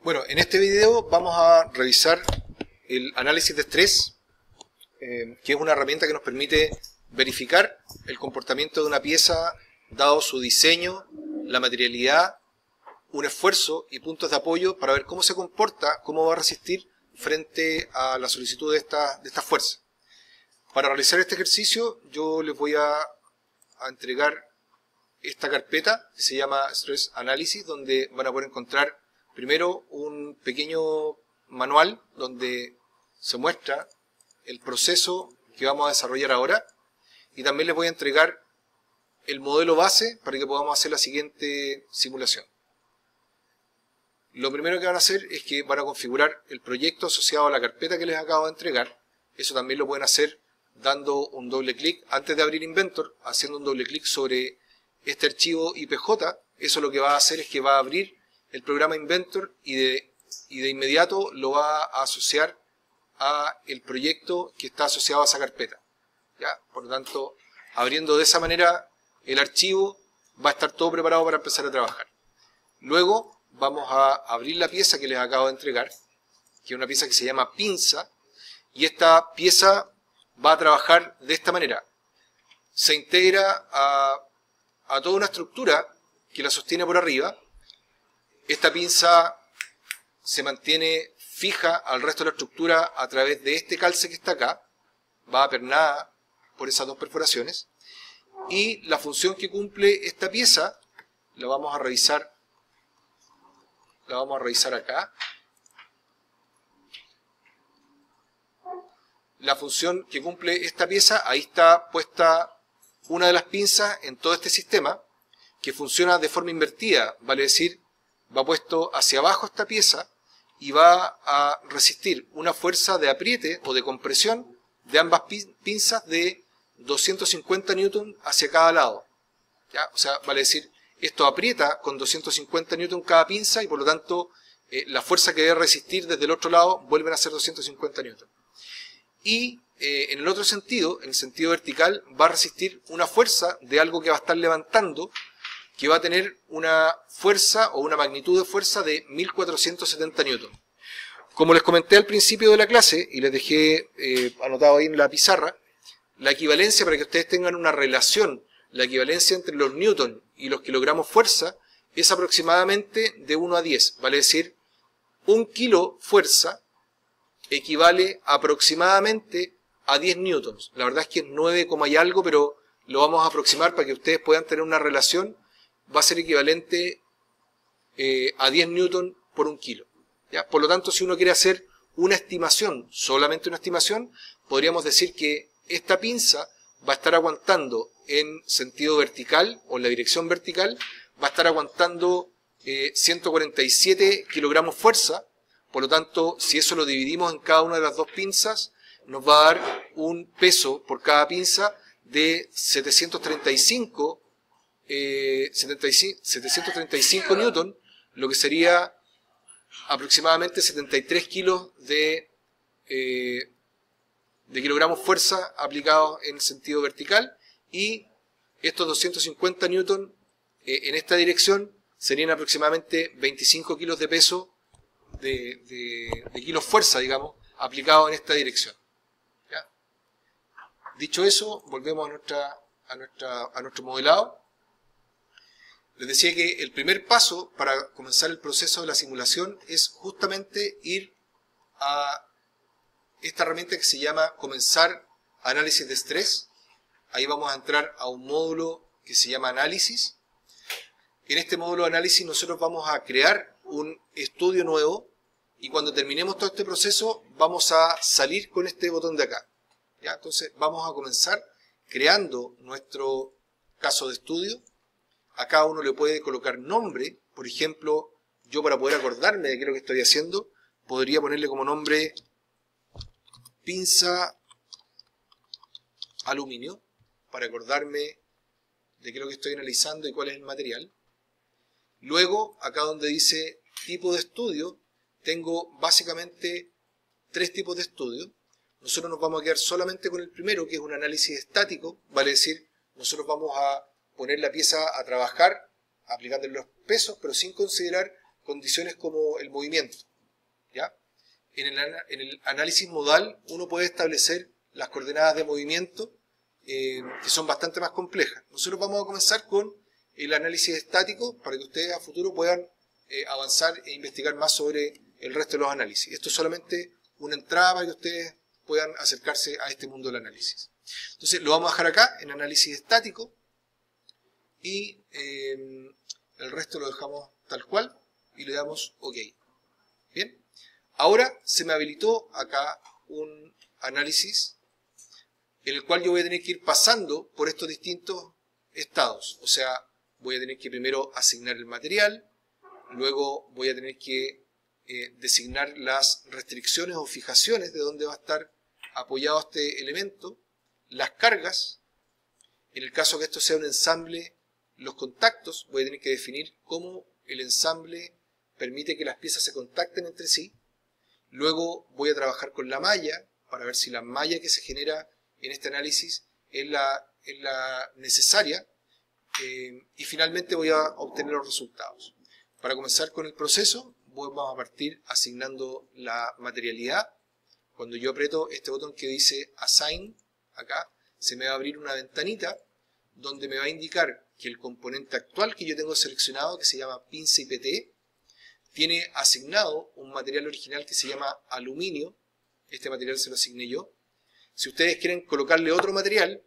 Bueno, en este video vamos a revisar el análisis de estrés, que es una herramienta que nos permite verificar el comportamiento de una pieza dado su diseño, la materialidad, un esfuerzo y puntos de apoyo para ver cómo se comporta, cómo va a resistir frente a la solicitud de esta fuerza. Para realizar este ejercicio yo les voy a entregar esta carpeta que se llama Stress Analysis, donde van a poder encontrar primero un pequeño manual donde se muestra el proceso que vamos a desarrollar ahora, y también les voy a entregar el modelo base para que podamos hacer la siguiente simulación. Lo primero que van a hacer es que van a configurar el proyecto asociado a la carpeta que les acabo de entregar. Eso también lo pueden hacer dando un doble clic antes de abrir Inventor, haciendo un doble clic sobre este archivo IPJ. Eso lo que va a hacer es que va a abrir el programa Inventor y de inmediato lo va a asociar a el proyecto que está asociado a esa carpeta. ¿Ya? Por lo tanto, abriendo de esa manera el archivo, va a estar todo preparado para empezar a trabajar. Luego vamos a abrir la pieza que les acabo de entregar, que es una pieza que se llama pinza, y esta pieza va a trabajar de esta manera. Se integra a toda una estructura que la sostiene por arriba. Esta pinza se mantiene fija al resto de la estructura a través de este calce que está acá, va apernada por esas dos perforaciones, y la función que cumple esta pieza la vamos a revisar acá. La función que cumple esta pieza, ahí está puesta una de las pinzas en todo este sistema, que funciona de forma invertida, vale decir, va puesto hacia abajo esta pieza y va a resistir una fuerza de apriete o de compresión de ambas pinzas de 250 newton hacia cada lado. ¿Ya? O sea, vale decir, esto aprieta con 250 newton cada pinza y por lo tanto la fuerza que debe resistir desde el otro lado vuelven a ser 250 newton. Y en el otro sentido, en el sentido vertical, va a resistir una fuerza de algo que va a estar levantando, que va a tener una fuerza o una magnitud de fuerza de 1470 newton. Como les comenté al principio de la clase, y les dejé anotado ahí en la pizarra, la equivalencia, para que ustedes tengan una relación, la equivalencia entre los newton y los kilogramos fuerza, es aproximadamente de 1 a 10. Vale decir, 1 kilo fuerza equivale aproximadamente a 10 newtons. La verdad es que es 9, y algo, pero lo vamos a aproximar para que ustedes puedan tener una relación. Va a ser equivalente a 10 newton por 1 kilo. ¿Ya? Por lo tanto, si uno quiere hacer una estimación, solamente una estimación, podríamos decir que esta pinza va a estar aguantando en sentido vertical o en la dirección vertical, va a estar aguantando 147 kilogramos fuerza. Por lo tanto, si eso lo dividimos en cada una de las dos pinzas, nos va a dar un peso por cada pinza de 735 newton, lo que sería aproximadamente 73 kilos de kilogramos fuerza aplicados en sentido vertical, y estos 250 newton en esta dirección serían aproximadamente 25 kilos de peso de kilos fuerza, digamos, aplicados en esta dirección. ¿Ya? Dicho eso, volvemos a nuestro modelado. Les decía que el primer paso para comenzar el proceso de la simulación es justamente ir a esta herramienta que se llama Comenzar Análisis de Estrés. Ahí vamos a entrar a un módulo que se llama Análisis. En este módulo de análisis nosotros vamos a crear un estudio nuevo, y cuando terminemos todo este proceso vamos a salir con este botón de acá. ¿Ya? Entonces vamos a comenzar creando nuestro caso de estudio. A cada uno le puede colocar nombre. Por ejemplo, yo, para poder acordarme de qué es lo que estoy haciendo, podría ponerle como nombre pinza aluminio, para acordarme de qué es lo que estoy analizando y cuál es el material. Luego, acá donde dice tipo de estudio, tengo básicamente 3 tipos de estudio. Nosotros nos vamos a quedar solamente con el primero, que es un análisis estático. Vale decir, nosotros vamos a poner la pieza a trabajar aplicando los pesos, pero sin considerar condiciones como el movimiento, ¿ya? En el análisis modal uno puede establecer las coordenadas de movimiento que son bastante más complejas. Nosotros vamos a comenzar con el análisis estático para que ustedes a futuro puedan avanzar e investigar más sobre el resto de los análisis. Esto es solamente una entrada para que ustedes puedan acercarse a este mundo del análisis. Entonces lo vamos a dejar acá en análisis estático y el resto lo dejamos tal cual y le damos OK. Bien, ahora se me habilitó acá un análisis en el cual yo voy a tener que ir pasando por estos distintos estados. O sea, voy a tener que primero asignar el material, luego voy a tener que designar las restricciones o fijaciones de dónde va a estar apoyado este elemento, las cargas, en el caso que esto sea un ensamble, los contactos, voy a tener que definir cómo el ensamble permite que las piezas se contacten entre sí, luego voy a trabajar con la malla, para ver si la malla que se genera en este análisis es la necesaria, y finalmente voy a obtener los resultados. Para comenzar con el proceso, vamos a partir asignando la materialidad. Cuando yo aprieto este botón que dice Assign, acá, se me va a abrir una ventanita donde me va a indicar que el componente actual que yo tengo seleccionado, que se llama pinza IPT, tiene asignado un material original que se llama aluminio. Este material se lo asigné yo. Si ustedes quieren colocarle otro material,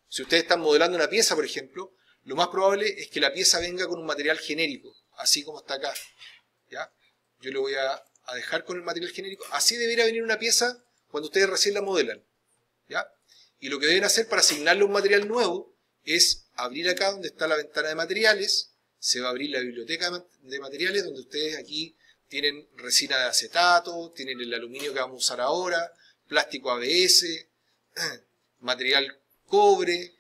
si ustedes están modelando una pieza, por ejemplo, lo más probable es que la pieza venga con un material genérico, así como está acá, ¿ya? Yo le voy a dejar con el material genérico. Así debería venir una pieza cuando ustedes recién la modelan, ¿ya? Y lo que deben hacer para asignarle un material nuevo es abrir acá donde está la ventana de materiales. Se va a abrir la biblioteca de materiales donde ustedes aquí tienen resina de acetato, tienen el aluminio que vamos a usar ahora, plástico ABS, material cobre,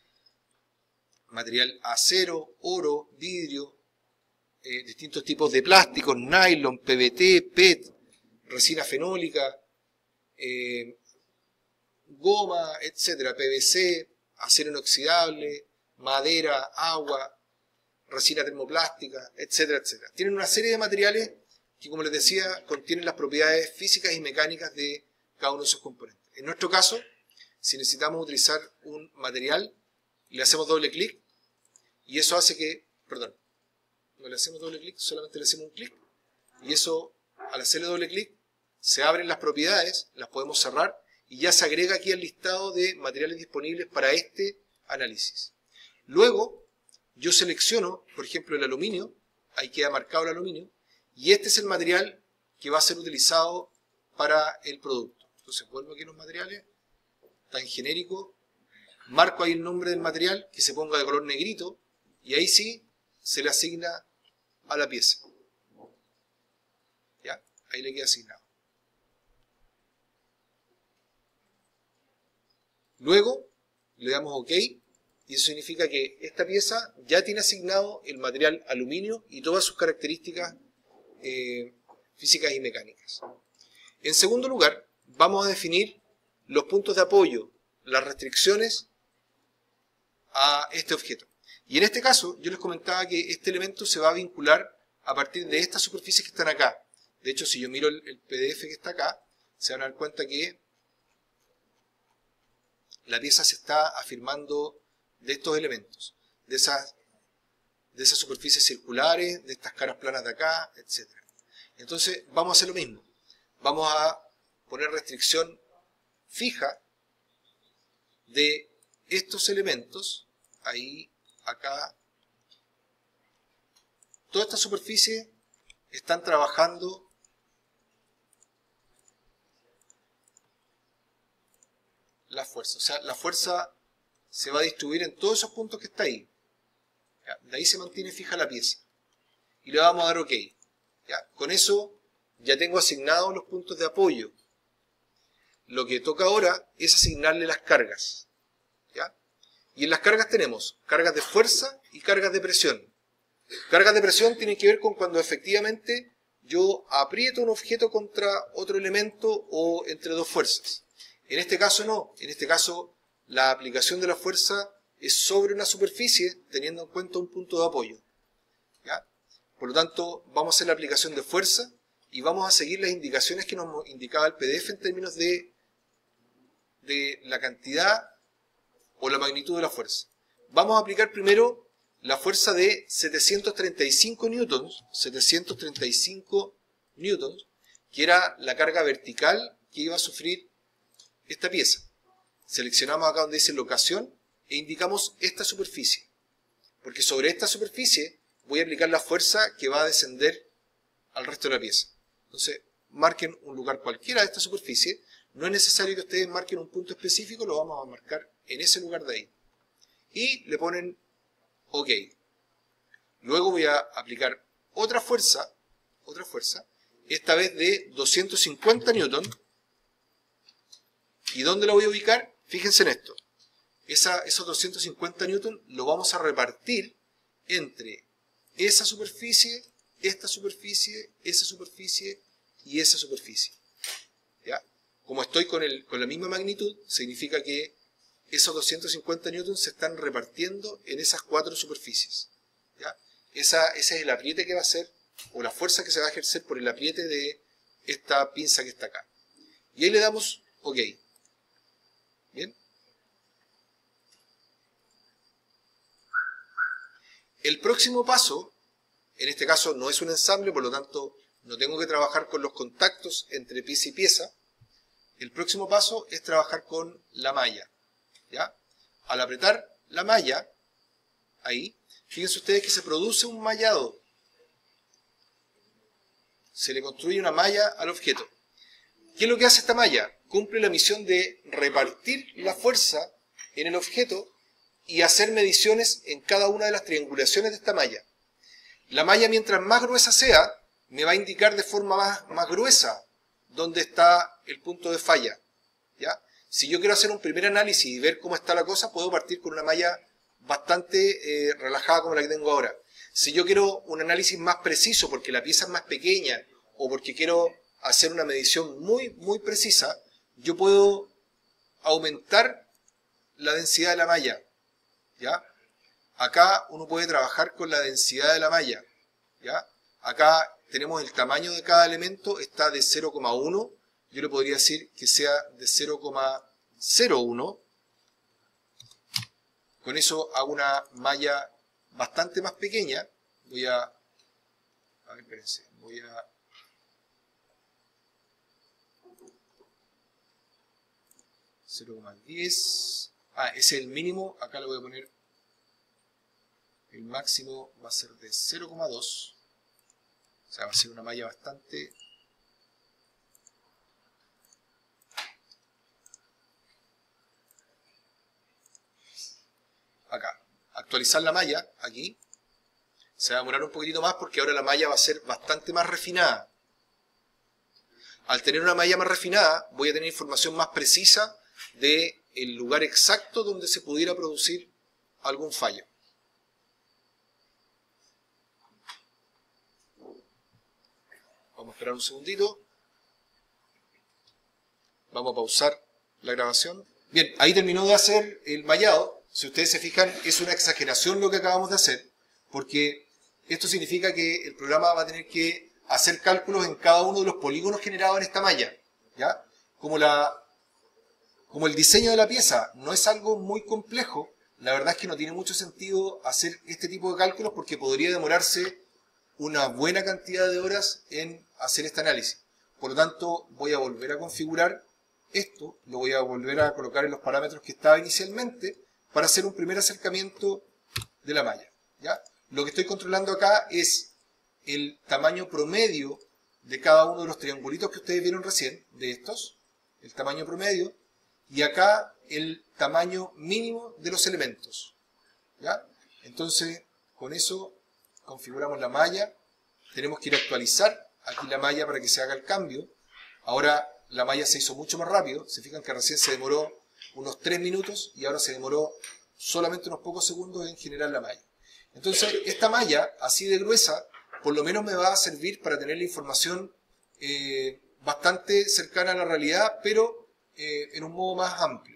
material acero, oro, vidrio, distintos tipos de plásticos, nylon, PVT, PET, resina fenólica, goma, etcétera, PVC, acero inoxidable, madera, agua, resina termoplástica, etcétera, etcétera. Tienen una serie de materiales que, como les decía, contienen las propiedades físicas y mecánicas de cada uno de esos componentes. En nuestro caso, si necesitamos utilizar un material, le hacemos doble clic y eso hace que, perdón, no le hacemos doble clic, solamente le hacemos un clic y eso, al hacerle doble clic, se abren las propiedades, las podemos cerrar y ya se agrega aquí al listado de materiales disponibles para este análisis. Luego, yo selecciono, por ejemplo, el aluminio, ahí queda marcado el aluminio, y este es el material que va a ser utilizado para el producto. Entonces vuelvo aquí a los materiales, tan genérico, marco ahí el nombre del material, que se ponga de color negrito, y ahí sí se le asigna a la pieza. ¿Ya? Ahí le queda asignado. Luego le damos OK, y eso significa que esta pieza ya tiene asignado el material aluminio y todas sus características físicas y mecánicas. En segundo lugar, vamos a definir los puntos de apoyo, las restricciones a este objeto. Y en este caso, yo les comentaba que este elemento se va a vincular a partir de estas superficies que están acá. De hecho, si yo miro el PDF que está acá, se van a dar cuenta que la pieza se está afirmando de estos elementos, de esas superficies circulares, de estas caras planas de acá, etc. Entonces, vamos a hacer lo mismo. Vamos a poner restricción fija de estos elementos, ahí, acá. Todas estas superficies están trabajando la fuerza. O sea, la fuerza se va a distribuir en todos esos puntos que está ahí. ¿Ya? De ahí se mantiene fija la pieza. Y le vamos a dar OK. ¿Ya? Con eso ya tengo asignados los puntos de apoyo. Lo que toca ahora es asignarle las cargas. ¿Ya? Y en las cargas tenemos cargas de fuerza y cargas de presión. Cargas de presión tienen que ver con cuando efectivamente yo aprieto un objeto contra otro elemento o entre dos fuerzas. En este caso no. En este caso la aplicación de la fuerza es sobre una superficie teniendo en cuenta un punto de apoyo. ¿Ya? Por lo tanto, vamos a hacer la aplicación de fuerza y vamos a seguir las indicaciones que nos indicaba el PDF en términos de la cantidad o la magnitud de la fuerza. Vamos a aplicar primero la fuerza de 735 newtons, que era la carga vertical que iba a sufrir esta pieza. Seleccionamos acá donde dice locación e indicamos esta superficie, porque sobre esta superficie voy a aplicar la fuerza que va a descender al resto de la pieza. Entonces, marquen un lugar cualquiera de esta superficie. No es necesario que ustedes marquen un punto específico, lo vamos a marcar en ese lugar de ahí. Y le ponen OK. Luego voy a aplicar otra fuerza, esta vez de 250 newton. ¿Y dónde la voy a ubicar? Fíjense en esto. Esos 250 newton lo vamos a repartir entre esa superficie, esta superficie, esa superficie y esa superficie. ¿Ya? Como estoy con la misma magnitud, significa que esos 250 newtons se están repartiendo en esas 4 superficies. ¿Ya? Ese es el apriete que va a hacer, o la fuerza que se va a ejercer por el apriete de esta pinza que está acá. Y ahí le damos OK. ¿Bien? El próximo paso, en este caso no es un ensamble, por lo tanto no tengo que trabajar con los contactos entre pieza y pieza. El próximo paso es trabajar con la malla. ¿Ya? Al apretar la malla, ahí, fíjense ustedes que se produce un mallado. Se le construye una malla al objeto. ¿Qué es lo que hace esta malla? Cumple la misión de repartir la fuerza en el objeto y hacer mediciones en cada una de las triangulaciones de esta malla. La malla, mientras más gruesa sea, me va a indicar de forma más gruesa dónde está el punto de falla. ¿Ya? Si yo quiero hacer un primer análisis y ver cómo está la cosa, puedo partir con una malla bastante relajada como la que tengo ahora. Si yo quiero un análisis más preciso porque la pieza es más pequeña o porque quiero hacer una medición muy precisa, yo puedo aumentar la densidad de la malla. ¿Ya? Acá uno puede trabajar con la densidad de la malla. ¿Ya? Acá tenemos el tamaño de cada elemento, está de 0,1. Yo le podría decir que sea de 0,01. Con eso hago una malla bastante más pequeña. Voy a ver, espérense, voy a 0,10. Ese es el mínimo. Acá le voy a poner el máximo, va a ser de 0,2. O sea, va a ser una malla bastante... Acá. Actualizar la malla, aquí. Se va a demorar un poquitito más porque ahora la malla va a ser bastante más refinada. Al tener una malla más refinada, voy a tener información más precisa del lugar exacto donde se pudiera producir algún fallo. Vamos a esperar un segundito. Vamos a pausar la grabación. Bien, ahí terminó de hacer el mallado. Si ustedes se fijan, es una exageración lo que acabamos de hacer, porque esto significa que el programa va a tener que hacer cálculos en cada uno de los polígonos generados en esta malla. ¿Ya? Como el diseño de la pieza no es algo muy complejo, la verdad es que no tiene mucho sentido hacer este tipo de cálculos porque podría demorarse una buena cantidad de horas en hacer este análisis. Por lo tanto, voy a volver a configurar esto, lo voy a volver a colocar en los parámetros que estaba inicialmente para hacer un primer acercamiento de la malla. ¿Ya? Lo que estoy controlando acá es el tamaño promedio de cada uno de los triangulitos que ustedes vieron recién, de estos, el tamaño promedio, y acá el tamaño mínimo de los elementos. ¿Ya? Entonces, con eso configuramos la malla. Tenemos que ir a actualizar aquí la malla para que se haga el cambio. Ahora la malla se hizo mucho más rápido. Se fijan que recién se demoró unos 3 minutos y ahora se demoró solamente unos pocos segundos en generar la malla. Entonces, esta malla, así de gruesa, por lo menos me va a servir para tener la información bastante cercana a la realidad, pero en un modo más amplio.